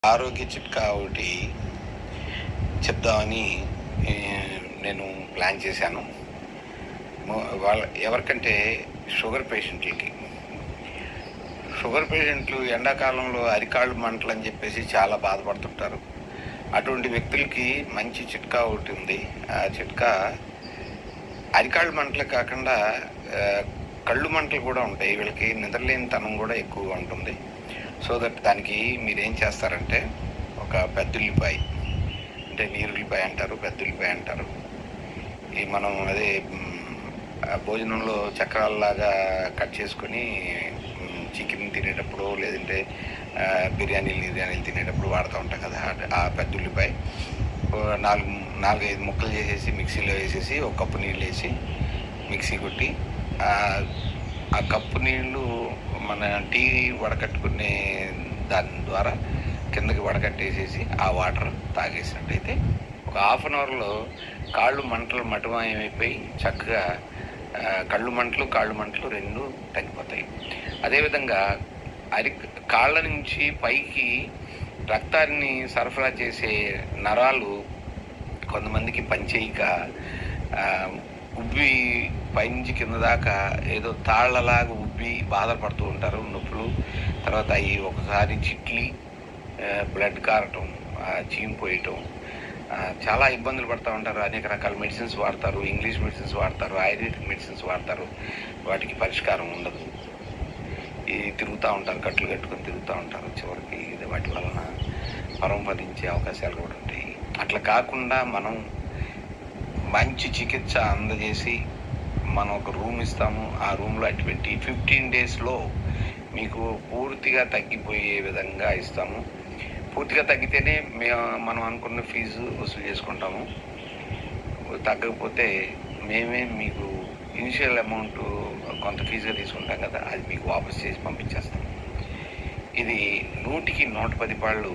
ఆరోగ్య చిట్కా ఒకటి చెప్దామని ఏ, నేను ప్లాన్ చేశాను. వాళ్ళ ఎవరికంటే షుగర్ పేషెంట్లకి. షుగర్ పేషెంట్లు ఎండాకాలంలో అరికాళ్ళు మంటలు అని చెప్పేసి చాలా బాధపడుతుంటారు. అటువంటి వ్యక్తులకి మంచి చిట్కా ఒకటి ఉంది. ఆ చిట్కా అరికాళ్ళు మంటలు కాకుండా ఆ, కళ్ళు మంటలు కూడా ఉంటాయి. వీళ్ళకి నిద్రలేనితనం కూడా ఎక్కువగా ఉంటుంది. సో దట్ దానికి మీరేం చేస్తారంటే ఒక పెద్దుల్లిపాయ, అంటే నీరుల్లిపాయ అంటారు, పెద్దుల్లిపాయ అంటారు. ఈ మనం అదే భోజనంలో చక్రాలలాగా కట్ చేసుకొని చికెన్ తినేటప్పుడు లేదంటే బిర్యానీలు తినేటప్పుడు వాడుతూ ఉంటాం కదా. ఆ పెద్దుల్లిపాయ నాలుగైదు ముక్కలు చేసేసి మిక్సీలో వేసేసి ఒక కప్పు నీళ్ళు వేసి మిక్సీ కొట్టి ఆ కప్పు నీళ్ళు మన టీ వడకట్టుకునే దాని ద్వారా కిందకి వడకట్టేసేసి ఆ వాటర్ తాగేసినట్టయితే ఒక హాఫ్ అన్ అవర్లో కాళ్ళు మంటలు మటుమాయమైపోయి చక్కగా కాళ్ళు మంటలు రెండు తగ్గిపోతాయి. అదేవిధంగా కాళ్ళ నుంచి పైకి రక్తాన్ని సరఫరా చేసే నరాలు కొంతమందికి పనిచేయక ఉబ్బి పైనుంచి కింద దాకా ఏదో తాళ్లలాగా ఉబ్బి బాధపడుతూ ఉంటారు, నొప్పులు. తర్వాత అవి ఒకసారి చిట్లి బ్లడ్ కారటం, చీమిపోయటం, చాలా ఇబ్బందులు పడుతూ ఉంటారు. అనేక రకాల మెడిసిన్స్ వాడతారు, ఇంగ్లీష్ మెడిసిన్స్ వాడతారు, ఆయుర్వేదిక్ మెడిసిన్స్ వాడతారు. వాటికి పరిష్కారం ఉండదు. తిరుగుతూ ఉంటారు, కట్లు కట్టుకొని తిరుగుతూ ఉంటారు. చివరికి వాటి వలన పరమపదించే అవకాశాలు కూడా ఉంటాయి. అట్లా కాకుండా మనం మంచి చికిత్స అందజేసి మనం ఒక రూమ్ ఇస్తాము. ఆ రూమ్లో అటువంటి 15 డేస్లో మీకు పూర్తిగా తగ్గిపోయే విధంగా ఇస్తాము. పూర్తిగా తగ్గితేనే మనం అనుకున్న ఫీజు వసూలు చేసుకుంటాము. తగ్గకపోతే మేమే మీకు ఇనిషియల్ అమౌంట్ కొంత ఫీజుగా తీసుకుంటాం కదా, అది మీకు వాపస్ చేసి పంపించేస్తాం. ఇది 100కి 110 పాళ్ళు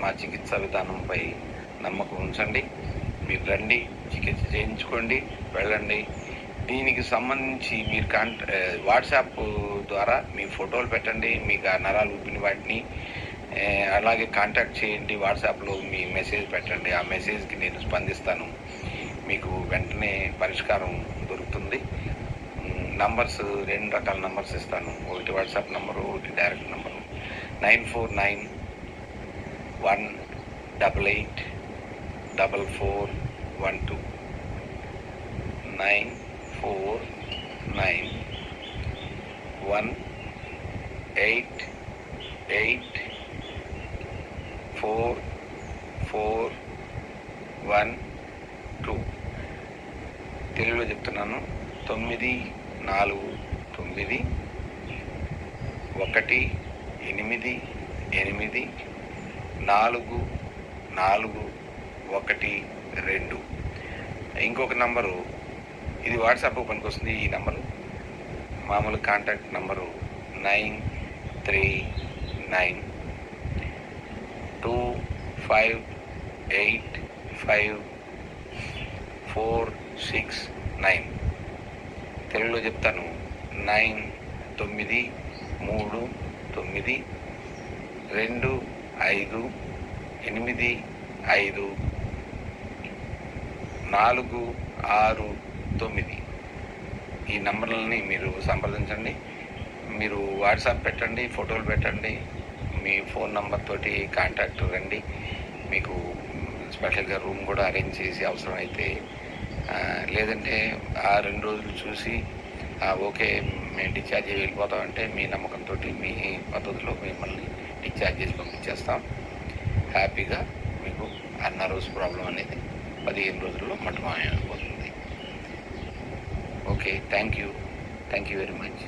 మా చికిత్సా విధానంపై నమ్మకం ఉంచండి. మీరు రండి, చికిత్స చేయించుకోండి, వెళ్ళండి. దీనికి సంబంధించి మీరు వాట్సాప్ ద్వారా మీ ఫోటోలు పెట్టండి, మీకు ఆ నరాలు ఉబ్బిన వాటిని. అలాగే కాంటాక్ట్ చేయండి, వాట్సాప్లో మీ మెసేజ్ పెట్టండి. ఆ మెసేజ్కి నేను స్పందిస్తాను, మీకు వెంటనే పరిష్కారం దొరుకుతుంది. నంబర్స్ 2 రకాల నంబర్స్ ఇస్తాను. ఒకటి వాట్సాప్ నంబరు, ఒకటి డైరెక్ట్ నంబరు. 9491884412 9491884412. తెలుగులో చెప్తున్నాను. 949884412. ఇంకొక నంబరు, ఇది వాట్సాప్ పనికి వస్తుంది. ఈ నంబరు మామూలు కాంటాక్ట్ నంబరు 9392585469. తెలుగులో చెప్తాను. 9325554669. ఈ నంబర్లని మీరు సంప్రదించండి. మీరు వాట్సాప్ పెట్టండి, ఫోటోలు పెట్టండి, మీ ఫోన్ నంబర్ తోటి కాంటాక్ట్ రండి. మీకు స్పెషల్గా రూమ్ కూడా అరేంజ్ చేసి అవసరమైతే, లేదంటే ఆ 2 రోజులు చూసి ఓకే మేము డిశ్చార్జ్ చేసి వెళ్ళిపోతామంటే మీ నమ్మకంతో మీ పద్ధతిలో మిమ్మల్ని డిశ్చార్జ్ చేసి పంపించేస్తాం. హ్యాపీగా మీకు అన్న రోజు ప్రాబ్లం అనేది 15 రోజుల్లో మటుమాయమైపోతుంది. Okay, thank you very much.